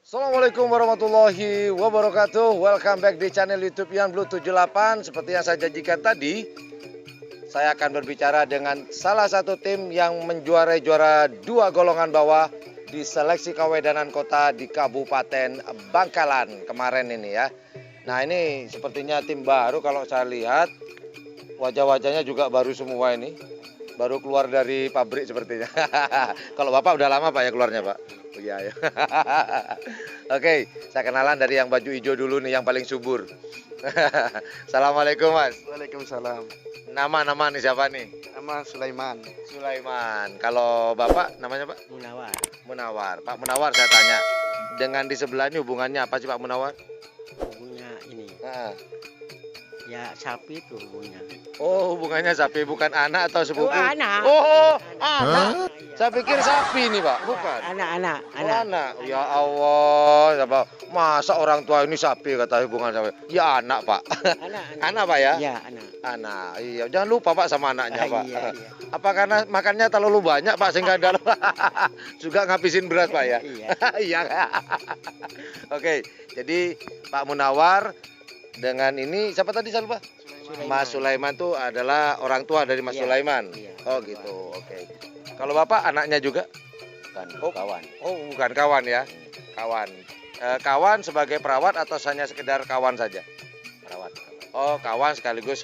Assalamualaikum warahmatullahi wabarakatuh. Welcome back di channel YouTube Yang Blue 78. Seperti yang saya janjikan tadi, saya akan berbicara dengan salah satu tim yang menjuarai juara 2 golongan bawah di seleksi kawedanan kota di Kabupaten Bangkalan kemarin ini ya. Nah, ini sepertinya tim baru kalau saya lihat. Wajah-wajahnya juga baru semua ini. Baru keluar dari pabrik sepertinya. Kalau Bapak udah lama Pak ya keluarnya Pak? Iya ya. Oke, saya kenalan dari yang baju hijau dulu nih, yang paling subur. Assalamualaikum Mas. Waalaikumsalam. Nama nih siapa nih? Nama Sulaiman. Sulaiman. Kalau Bapak namanya Pak? Munawar. Munawar. Pak Munawar, saya tanya, dengan di sebelah ini hubungannya apa sih Pak Munawar? Hubungnya ini Nah. ya sapi itu hubungnya. Oh, hubungannya sapi, bukan anak atau sepupu? Anak. Oh, anak. Iya. Saya pikir sapi nih Pak, bukan? Anak. Oh, anak. Ya Allah, masa orang tua ini sapi kata hubungan sapi? Ya anak Pak. Anak Pak ya? Iya, anak. Anak. Iya, jangan lupa Pak sama anaknya Pak. Iya. Apa karena makannya terlalu banyak Pak sehingga ada juga ngabisin beras Pak ya? Iya. Iya. Oke, jadi Pak Munawar dengan ini siapa tadi saya lupa? Mas Sulaiman tuh adalah orang tua dari Mas Iya. Sulaiman. Iya. Oh gitu. Oke. Kalau Bapak anaknya juga? Bukan Oh. kawan. Oh, bukan kawan ya. Kawan. Kawan sebagai perawat atau hanya sekedar kawan saja? Perawat. Oh, kawan sekaligus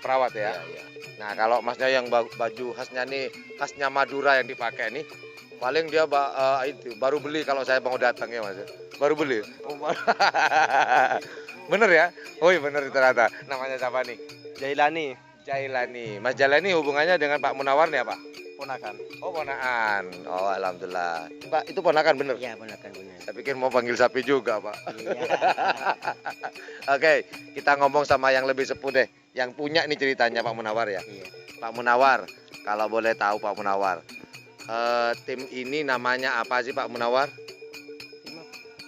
perawat ya. Iya. Nah, kalau Masnya yang baju khasnya nih, khasnya Madura yang dipakai nih, paling dia itu baru beli kalau saya mau datang ya Mas. Baru beli. Bener ya? Oh iya bener ternyata. Namanya siapa nih? Jailani. Jailani. Mas Jailani hubungannya dengan Pak Munawar nih apa? Ponakan. Oh ponakan. Oh alhamdulillah. Pak itu ponakan bener? Iya, benar. Saya pikir mau panggil sapi juga Pak. Iya. Oke, kita ngomong sama yang lebih sepuh deh. Yang punya nih ceritanya Pak Munawar ya. Iya. Pak Munawar, kalau boleh tahu Pak Munawar, tim ini namanya apa sih Pak Munawar?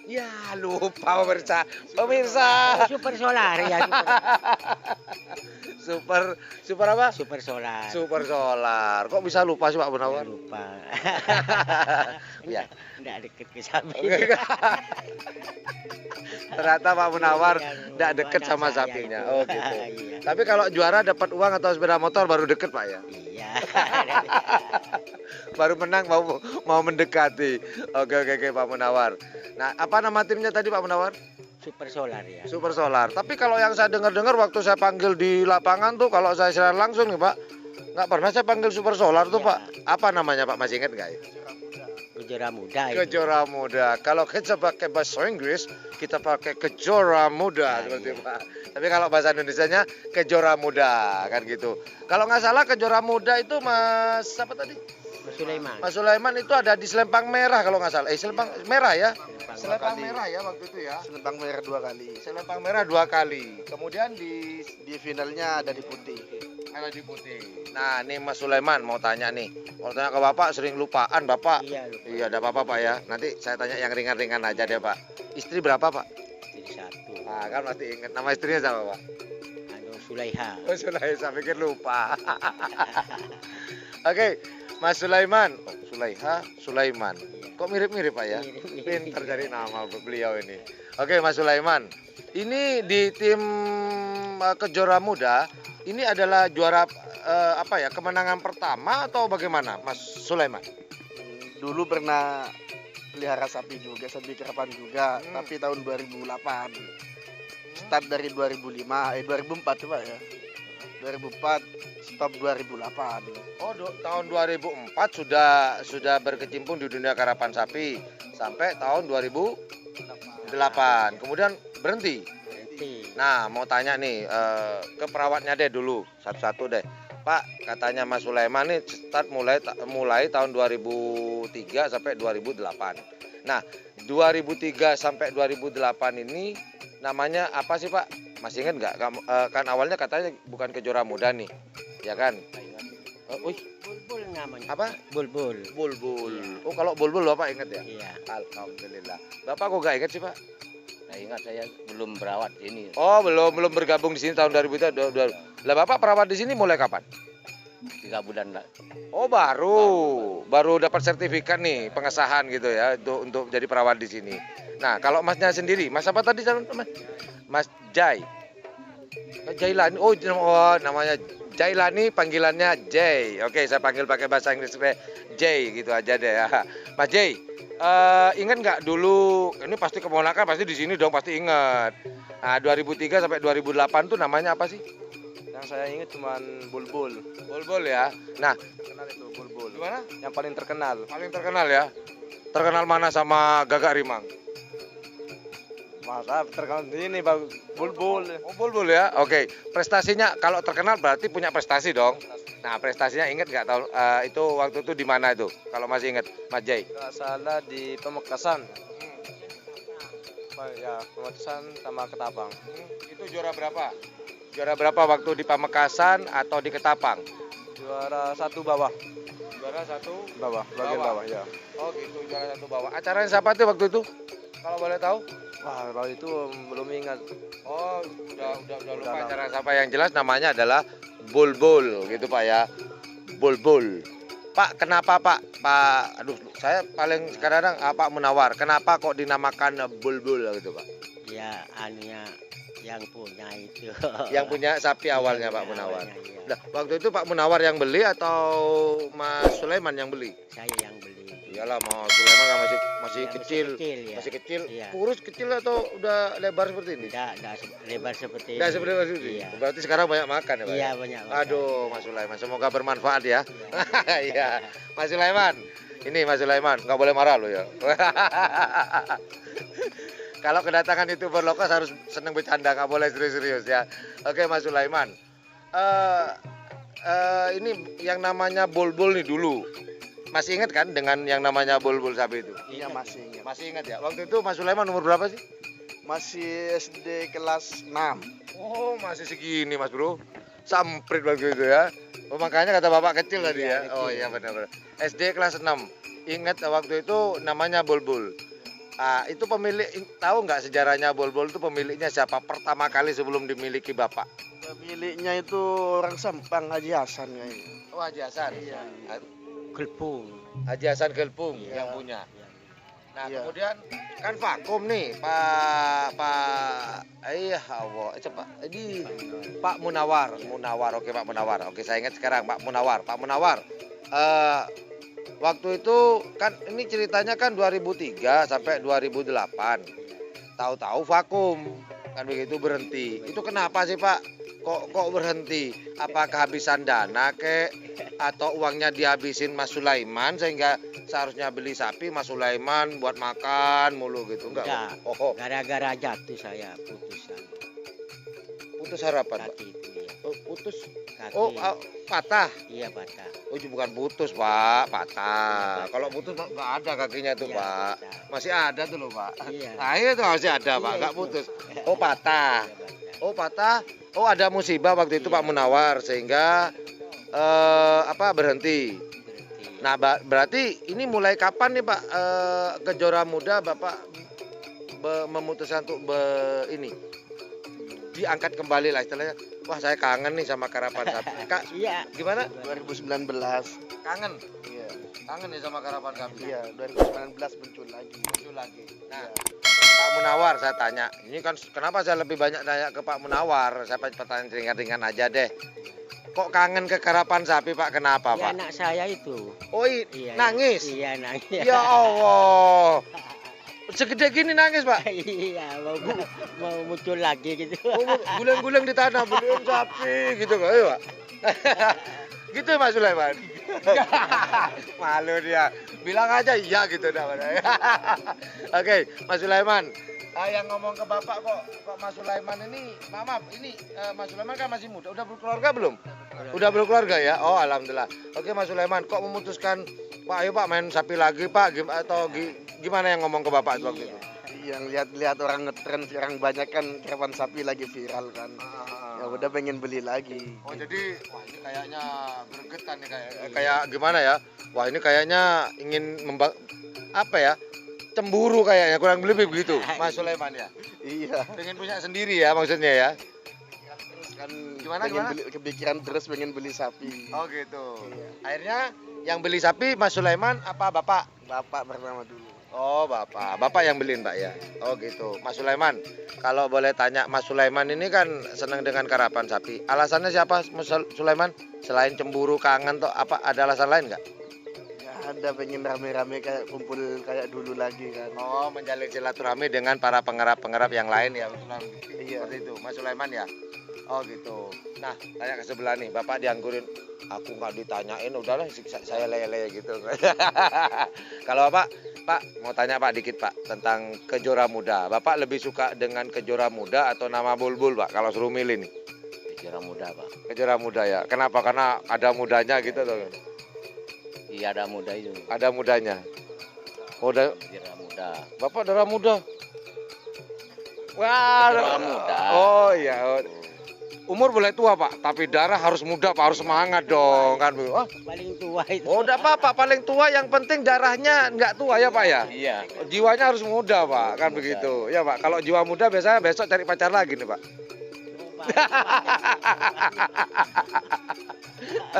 Ya lupa pemirsa. Super solar ya. Super apa? Super solar. Super solar. Kok bisa lupa sih Pak Munawar? Lupa. Ya. Enggak deket ke sapi. Ternyata Pak Munawar Yang tidak deket anak sama saya sapinya. itu. Oh gitu. Iya. Tapi kalau juara dapat uang atau sepeda motor baru deket Pak ya? Iya. Baru menang mau mendekati. Oke Pak Munawar. Nah, apa nama timnya tadi Pak Munawar? Super solar ya. Super Solar. Tapi kalau yang saya dengar waktu saya panggil di lapangan tuh, kalau saya secara langsung nih Pak, nggak pernah saya panggil Super Solar tuh Ya. Pak. Apa namanya Pak? Masih ingat nggak ya? Kejora muda itu. Kejora Muda. Kalau kita pakai bahasa Inggris, kita pakai Kejora Muda Nah, seperti iya. Pak. Tapi kalau bahasa Indonesianya Kejora Muda kan gitu. Kalau nggak salah Kejora Muda itu Mas siapa tadi? Mas Sulaiman. Mas Sulaiman itu ada di Selempang Merah kalau nggak salah. Selempang Merah ya? Selempang kali. Merah ya waktu itu ya. Selempang merah 2 kali. Selempang Merah 2 kali. Kemudian di Di finalnya ada di Putih. ada di Putih. Nah, nih Mas Sulaiman mau tanya nih. Mau tanya ke Bapak sering lupaan Bapak. Iya, lupa. Iya, ada apa-apa Pak ya. Nanti saya tanya yang ringan-ringan aja deh Pak. Istri berapa Pak? Jadi satu. Nah, kan pasti ingat nama istrinya siapa Pak? Anu Sulaiha. Oh, Sulaiman, saya pikir lupa. Oke, Mas Sulaiman. Oh, Sulaiha, Sulaiman. Kok mirip-mirip Pak ya? Mirip-mirip. Pinter dari nama beliau ini. Oke, Mas Sulaiman. Ini di tim Kejora Muda, ini adalah juara apa ya? Kemenangan pertama atau bagaimana, Mas Sulaiman? Dulu pernah pelihara sapi juga, sapi kerapan juga, tapi tahun 2008. Start dari 2004 tuh Pak ya. 2004 stop 2008. Oh, tahun 2004 sudah berkecimpung di dunia karapan sapi sampai tahun 2008. Kemudian berhenti. Berhenti. Nah, mau tanya nih ke perawatnya deh dulu, satu-satu deh. Pak, katanya Mas Sulaiman nih start mulai tahun 2003 sampai 2008. Nah, 2003 sampai 2008 ini namanya apa sih Pak? Masih ingat nggak? Kan awalnya katanya bukan Kejora Muda nih, ya kan? Bulbul namanya. Apa? Bulbul. Bulbul. Oh, kalau bulbul Bapak ingat ya? Iya. Alhamdulillah. Bapak kok nggak ingat sih Pak? Saya ingat saya belum berawat ini. Oh, belum bergabung di sini tahun 2003. Lah Bapak perawat di sini mulai kapan? Di 3 bulan lah. Oh baru dapat sertifikat nih pengesahan gitu ya untuk jadi perawat di sini. Nah kalau masnya sendiri, mas apa tadi mas? Mas Jai, Jailani. Oh namanya Jailani, panggilannya Jay. Oke saya panggil pakai bahasa Inggris Jay gitu aja deh ya. Mas Jay, ingat nggak dulu? Ini pasti keponakan pasti di sini dong pasti ingat. Nah 2003 sampai 2008 tuh namanya apa sih? Yang saya ingat cuman Bulbul. Bulbul ya. Nah Terkenal itu Bulbul. gimana? Yang paling terkenal. Paling terkenal ya. Terkenal mana sama Gagak Rimang? Masa terkenal ini Bang Bulbul. Oh Bulbul ya. Oke. Prestasinya kalau terkenal berarti punya prestasi dong. Nah prestasinya ingat nggak tahun itu waktu itu di mana itu? Kalau masih ingat, Mas Jai. Nggak salah di Pamekasan. Ya, Pamekasan sama Ketapang. Itu juara berapa? Juara berapa waktu di Pamekasan atau di Ketapang? Juara 1 bawah. Juara 1 Bagian bawah ya. Oh gitu, juara 1 bawah. Acaranya siapa tuh waktu itu? Kalau boleh tahu? Wah, kalau itu belum ingat. Oh, udah lupa Udah acara siapa. Yang jelas namanya adalah Bulbul gitu Pak ya. Bulbul. Pak, kenapa Pak? Aduh, saya paling kadang-kadang Pak Munawar. Kenapa kok dinamakan Bulbul gitu Pak? Ya anunya yang punya itu. Yang punya sapi awalnya Pak Yang Munawar. awalnya, iya. Nah, waktu itu Pak Munawar yang beli atau Mas Sulaiman yang beli? Saya yang beli. Iyalah, Mas Sulaiman kan masih Ya, kecil. ya. Masih kecil. Iya. Kurus kecil atau udah lebar seperti ini? Tidak lebar seperti Tidak ini. seperti itu. Iya. Berarti sekarang banyak makan ya Pak? Iya ya? banyak. makan. Aduh, Mas Sulaiman, semoga bermanfaat ya. Iya. Iya, Mas Sulaiman. Ini Mas Sulaiman, nggak boleh marah loh ya. Kalau kedatangan YouTuber lokal harus seneng bercanda, nggak boleh serius-serius ya. Oke, Mas Sulaiman. Ini yang namanya Bulbul nih dulu. Masih ingat kan dengan yang namanya Bulbul sapi itu? Iya, masih ingat. Masih ingat ya? Waktu itu Mas Sulaiman umur berapa sih? Masih SD kelas 6. Oh, masih segini Mas Bro. Samprit waktu itu ya. Oh, makanya kata Bapak kecil tadi ya. Iya, Oh kecil. iya benar-benar. SD kelas 6. Ingat waktu itu namanya Bulbul. Itu pemilik, tahu nggak sejarahnya Bulbul itu pemiliknya siapa pertama kali sebelum dimiliki Bapak? Pemiliknya itu orang Sampang, Haji Hasan kayaknya. Oh, Haji Hasan. Iya. Gelpung. Haji Hasan Gelpung Iya. yang punya. Nah, Iya. kemudian kan vakum nih, cepat. Ini Pak Munawar. Oke Pak Munawar. Oke, saya ingat sekarang Pak Munawar. Pak Munawar. Waktu itu kan ini ceritanya kan 2003 sampai 2008. Tahu-tahu vakum. Kan begitu berhenti. Itu kenapa sih Pak? Kok berhenti? Apa kehabisan dana kek atau uangnya dihabisin Mas Sulaiman sehingga seharusnya beli sapi Mas Sulaiman buat makan mulu gitu enggak? Enggak. Oh, Gara-gara jatuh saya putusan putus harapan, Pak. kaki itu ya. Oh, putus. Kaki. Oh, patah. Iya patah. Oh, itu bukan putus, Pak. Patah. Iya, Kalau putus Pak, nggak ada kakinya tuh, Iya, Pak. patah. Masih ada tuh loh, Pak. Iya. Nah, itu masih ada, Pak. Iya, Nggak itu. putus. Oh, patah. Iya, patah. Oh, patah. Oh, ada musibah waktu itu Iya. Pak Munawar sehingga berhenti. Berhenti. Nah, berarti ini mulai kapan nih Pak Kejora Muda Bapak memutuskan untuk diangkat kembali lah istilahnya. Wah, saya kangen nih sama karapan sapi. Kak, Iya. gimana? 2019. Kangen. Iya. Kangen nih sama karapan sapi. Iya, 2019 muncul lagi. Muncul lagi. Nah, Iya. Pak Munawar saya tanya. Ini kan kenapa saya lebih banyak tanya ke Pak Munawar? Saya pertanyaan ringan-ringan aja deh. Kok kangen ke karapan sapi Pak? Kenapa Ya, Pak? anak saya itu. Oh, Iya. nangis. Iya nangis. Ya Allah. Segede gini nangis Pak. Iya mau muncul lagi gitu. Oh, guling-guling di tanah, beliin sapi gitu kan, ya, Pak? Gitu Mas Sulaiman. Malu dia. Bilang aja iya gitu dah. Oke, Mas Sulaiman. Yang ngomong ke Bapak kok Mas Sulaiman ini, maaf, ini Mas Sulaiman kan masih muda. Udah berkeluarga belum? Udah berkeluarga ya? Oh, alhamdulillah. Oke, Mas Sulaiman, kok memutuskan Pak, ayo Pak main sapi lagi Pak, atau gimana yang ngomong ke Bapak waktu itu? Yang lihat-lihat orang ngetren sekarang banyak kan karapan sapi lagi viral kan. Ya udah pengen beli lagi. Oh, jadi wah ini kayaknya gregetan nih kayak gimana ya? Wah, ini kayaknya ingin cemburu kayaknya, kurang lebih begitu Mas Sulaiman ya. Iya. Pengen punya sendiri ya maksudnya ya. Kan Gimana, pengen gimana? kepikiran terus pengen beli sapi. Oh gitu. Iya. Akhirnya yang beli sapi Mas Sulaiman apa bapak? Bapak pertama dulu. Oh bapak, bapak yang beliin pak ya. Oh gitu. Mas Sulaiman, kalau boleh tanya Mas Sulaiman ini kan senang dengan karapan sapi. Alasannya siapa Mas Sulaiman? Selain cemburu, kangen, toh apa ada alasan lain nggak? Ya ada pengen rame-rame kayak kumpul kayak dulu lagi kan. Oh menjalin silaturahmi dengan para pengerap-pengerap yang lain ya. Iya. Seperti itu, Mas Sulaiman ya. Oh gitu. Nah, tanya ke sebelah nih, Bapak dianggurin. Aku nggak ditanyain, udahlah saya lele gitu. Kalau Bapak, Pak mau tanya Pak dikit Pak tentang Kejora Muda. Bapak lebih suka dengan Kejora Muda atau nama Bulbul Pak? Kalau suruh milih nih, Kejora muda pak. Kejora Muda ya. Kenapa? Karena ada mudanya gitu tuh. Iya ada muda itu. Ada mudanya. Muda, Kejora muda. Bapak darah muda. Wah, Kejora muda. Oh iya. Umur boleh tua Pak, tapi darah harus muda Pak, harus semangat dong kan Bu. Oh, Paling tua itu. oh udah apa-apa, paling tua yang penting darahnya nggak tua ya Pak ya. Iya. Jiwanya harus muda Pak, kan Muda. begitu. Ya Pak, kalau jiwa muda biasanya besok cari pacar lagi nih Pak.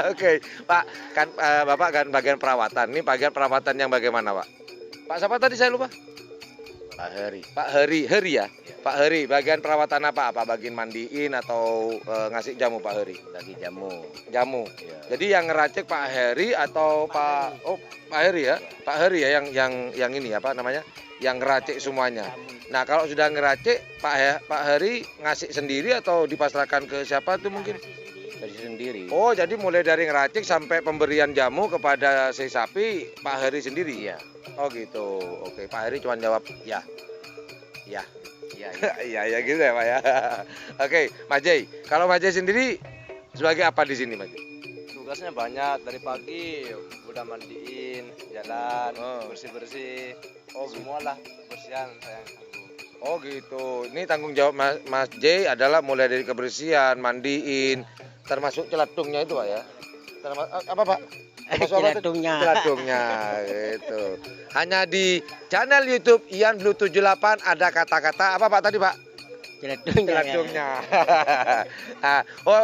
Oke, Pak, kan Bapak kan bagian perawatan. Ini bagian perawatan yang bagaimana Pak? Pak siapa tadi saya lupa? Pak Heri. Pak Heri ya. Pak Heri, bagian perawatan apa? Apa bagian mandiin atau ngasih jamu Pak Heri? Bagi jamu. Jamu. Iya. Jadi yang ngeracik Pak Heri atau Pak Pak Heri ya? Pak Heri ya yang ini apa namanya? Yang ngeracik semuanya. Nah, kalau sudah ngeracik Pak Heri ngasih sendiri atau dipasrahkan ke siapa tuh mungkin? Dari sendiri. Oh, jadi mulai dari ngeracik sampai pemberian jamu kepada si sapi Pak Heri sendiri? Iya. Oh gitu. Oke, Pak Heri cuma jawab ya. Ya. Iya. Iya ya gitu ya Pak ya. Oke, Mas Jai. Kalau Mas Jai sendiri sebagai apa di sini Mas Jai? Tugasnya banyak dari pagi udah mandiin, jalan, Oh. bersih-bersih. Oh, gitu. Semualah bersihan saya yang tanggung. Oh gitu. Ini tanggung jawab Mas J adalah mulai dari kebersihan, mandiin, termasuk celatungnya itu Pak ya. Apa Pak? Termasuk apa tuh? Celatungnya. Celatungnya gitu. Hanya di channel YouTube Ian Blue 78 ada kata-kata apa Pak tadi Pak? Celatungnya. Celatungnya. Ah, oh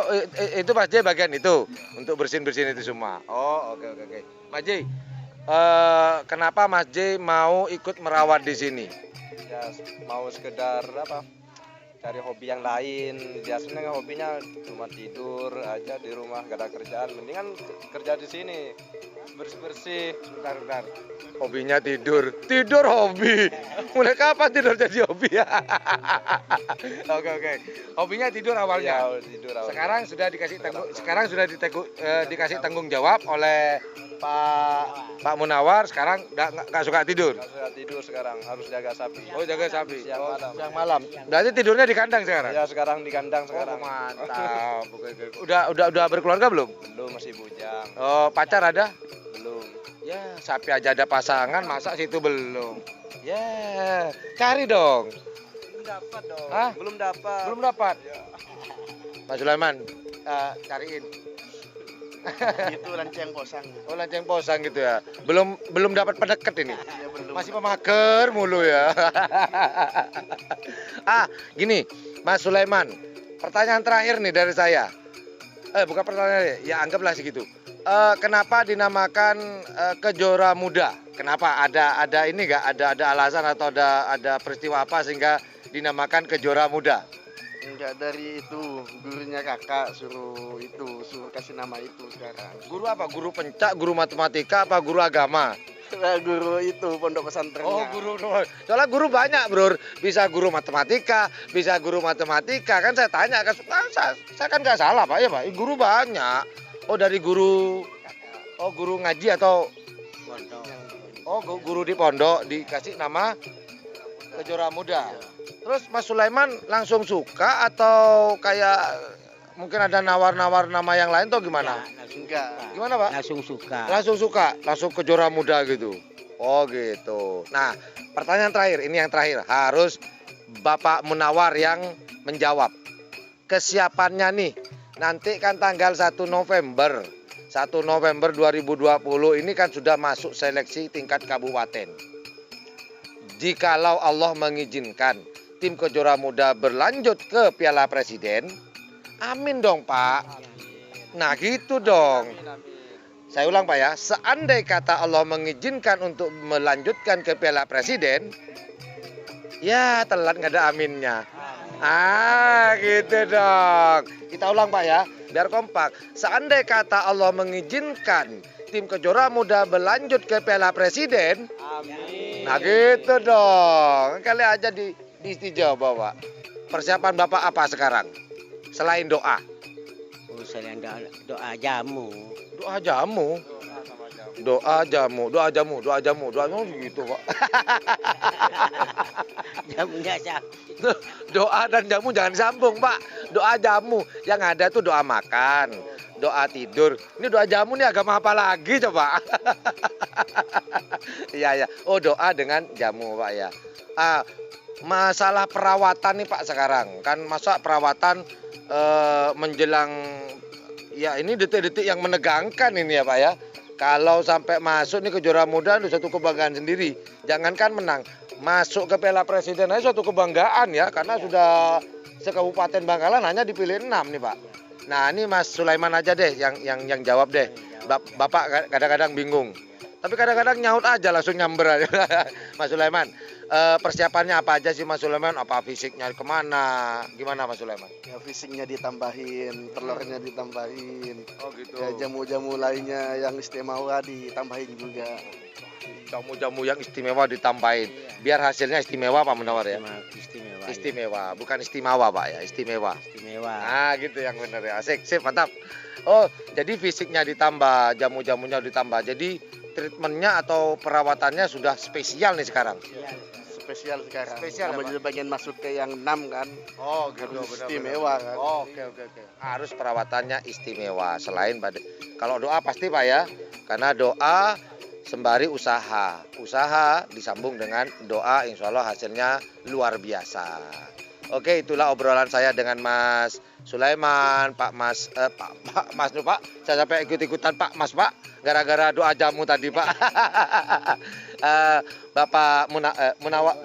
itu Mas J bagian itu untuk bersihin-bersihin itu semua. Oh oke. Mas J, kenapa Mas J mau ikut merawat di sini? Ya mau sekedar apa? Cari hobi yang lain. Biasanya hobinya cuma tidur aja di rumah, gak ada kerjaan. Mendingan kerja di sini. Bersih-bersih. Bentar. Hobinya tidur. Tidur hobi. Mulai kapan tidur jadi hobi ya? Oke. Hobinya tidur awalnya. Ya, tidur awalnya. Sekarang sudah dikasih tanggung jawab oleh Pak Munawar. Sekarang nggak suka tidur. Nggak suka tidur sekarang, harus jaga sapi. Oh jaga sapi. Siang Oh, malam. siang malam. Berarti tidurnya di kandang sekarang. Ya sekarang di kandang sekarang. Oh, mantap. Oke. Udah berkeluarga belum? Belum, masih bujang. Oh pacar ada? Belum. Ya, sapi aja ada pasangan, masa situ belum? Ya, cari dong. Belum dapat dong. Hah? Belum dapat. Belum dapat. Ya. Mas Sulaiman, cariin. Itu lanceng posang. Oh, lanceng posang gitu ya. Belum dapat pendekat ini. Ya, belum. Masih pemager mulu ya. Gini, Mas Sulaiman. Pertanyaan terakhir nih dari saya. Bukan pertanyaan, ya anggaplah segitu. Kenapa dinamakan Kejora Muda? Kenapa? Ada ini nggak? Ada alasan atau ada peristiwa apa sehingga dinamakan Kejora Muda? Enggak, dari itu gurunya kakak suruh kasih nama itu sekarang. Guru apa? Guru pencak, guru matematika, apa guru agama? Nah, guru itu pondok pesantrennya. Oh, guru. Soalnya guru banyak, Bro. Bisa guru matematika, kan saya tanya, saya kan nggak salah, Pak ya, Pak. Guru banyak. Oh, dari guru ngaji atau guru di pondok dikasih nama Kejora Muda. Terus Mas Sulaiman langsung suka atau kayak mungkin ada nawar-nawar nama yang lain atau gimana? Enggak. Gimana, Pak? Langsung suka. Langsung suka, langsung Kejora Muda gitu. Oh gitu. Nah, pertanyaan terakhir, ini yang terakhir. Harus Bapak Munawar yang menjawab. Kesiapannya nih, nanti kan tanggal 1 November 2020 ini kan sudah masuk seleksi tingkat kabupaten. Jikalau Allah mengizinkan tim Kejora Muda berlanjut ke Piala Presiden, Amin dong Pak. Nah gitu dong. Saya ulang Pak ya, seandai kata Allah mengizinkan untuk melanjutkan ke Piala Presiden, ya telat nggak ada aminnya. Gitu dong. Kita ulang Pak ya, biar kompak. Seandai kata Allah mengizinkan tim Kejora Muda berlanjut ke Piala Presiden, Amin. nah gitu dong. Kali aja diistijabah Pak. Persiapan Bapak apa sekarang? Selain doa. Selain doa jamu. Doa jamu. Doa jamu gitu Pak. Jamunya siapa? Doa dan jamu jangan sambung Pak. Doa jamu. Yang ada tuh doa makan, doa tidur. Ini doa jamu nih agama apa lagi coba? Iya ya. Oh doa dengan jamu Pak ya. Masalah perawatan nih Pak sekarang. Kan masa perawatan menjelang ya ini detik-detik yang menegangkan ini ya Pak ya. Kalau sampai masuk nih Kejora Muda itu suatu kebanggaan sendiri. Jangankan menang, masuk ke Piala Presiden aja suatu kebanggaan ya, karena sudah sekabupaten Bangkalan hanya dipilih 6 nih Pak. Nah ini Mas Sulaiman aja deh yang jawab deh. Bapak kadang-kadang bingung, tapi kadang-kadang nyaut aja langsung nyamber aja. Mas Sulaiman, persiapannya apa aja sih Mas Sulaiman? Apa fisiknya kemana? Gimana Mas Sulaiman? Ya fisiknya ditambahin, telurnya ditambahin. Oh gitu. Ya jamu-jamu lainnya yang istimewa ditambahin juga. Jamu-jamu yang istimewa ditambahin. Biar hasilnya istimewa Pak Munawar ya. Istimewa. Istimewa, bukan istimewa Pak ya, istimewa. Istimewa. Nah gitu yang benar ya, asik, sip, mantap. Oh jadi fisiknya ditambah, jamu-jamunya ditambah. Jadi treatmentnya atau perawatannya sudah spesial nih sekarang. Spesial sekarang. Spesial ya, Namanya Pak? bagian masuk ke yang 6 kan. Oh Harus istimewa kan. Oke. Harus perawatannya istimewa. Selain pada kalau doa pasti Pak ya, karena doa sembari usaha. Usaha disambung dengan doa, insya Allah hasilnya luar biasa. Oke, itulah obrolan saya dengan Mas Sulaiman, Pak Mas Pak. Saya sampai ikut-ikutan Pak Mas Pak, gara-gara doa jamu tadi Pak. Bapak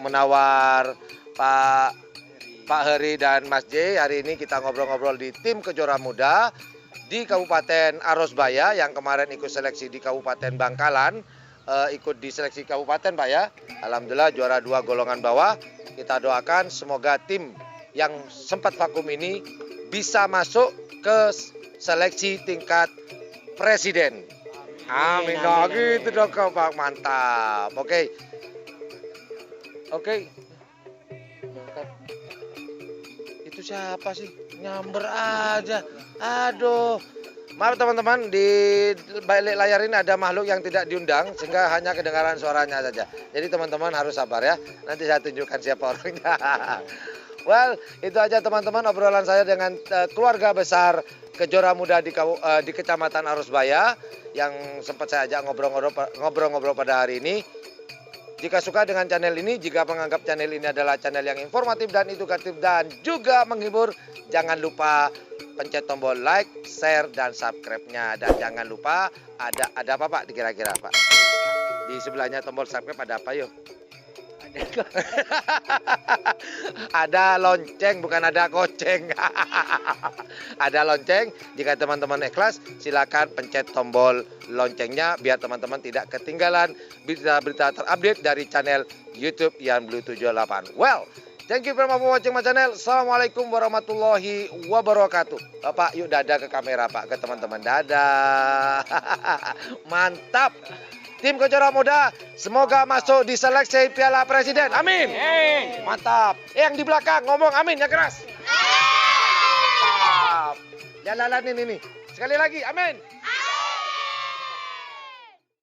Munawar, Pak Heri dan Mas J. Hari ini kita ngobrol-ngobrol di tim Kejora Muda di Kabupaten Arosbaya yang kemarin ikut seleksi di Kabupaten Bangkalan. Ikut di seleksi kabupaten Pak ya. Alhamdulillah juara 2 golongan bawah. Kita doakan semoga tim yang sempat vakum ini bisa masuk ke seleksi tingkat presiden. Amin. Nah, gitu dong Pak, mantap. Oke. Itu siapa sih? Nyamber aja. Aduh. Maaf teman-teman, di balik layar ini ada makhluk yang tidak diundang sehingga hanya kedengaran suaranya saja. Jadi teman-teman harus sabar ya. Nanti saya tunjukkan siapa orangnya. Well, itu aja teman-teman obrolan saya dengan keluarga besar Kejora Muda di Kecamatan Arosbaya yang sempat saya ajak ngobrol-ngobrol pada hari ini. Jika suka dengan channel ini, jika menganggap channel ini adalah channel yang informatif dan edukatif dan juga menghibur, jangan lupa pencet tombol like, share, dan subscribe-nya. Dan jangan lupa ada apa Pak kira-kira Pak? Di sebelahnya tombol subscribe ada apa yuk? Ada lonceng, bukan ada goceng. Ada lonceng. Jika teman-teman ikhlas, silakan pencet tombol loncengnya biar teman-teman tidak ketinggalan berita-berita terupdate dari channel YouTube Yan Blue 78. Well, thank you very much for watching my channel. Assalamualaikum warahmatullahi wabarakatuh. Bapak, yuk dadah ke kamera Pak, ke teman-teman. Dadah. Mantap. Tim Kejora Muda semoga masuk di seleksi Piala Presiden. Amin. Mantap. Yang di belakang ngomong amin ya keras. Mantap. Jalanin ini. Sekali lagi amin.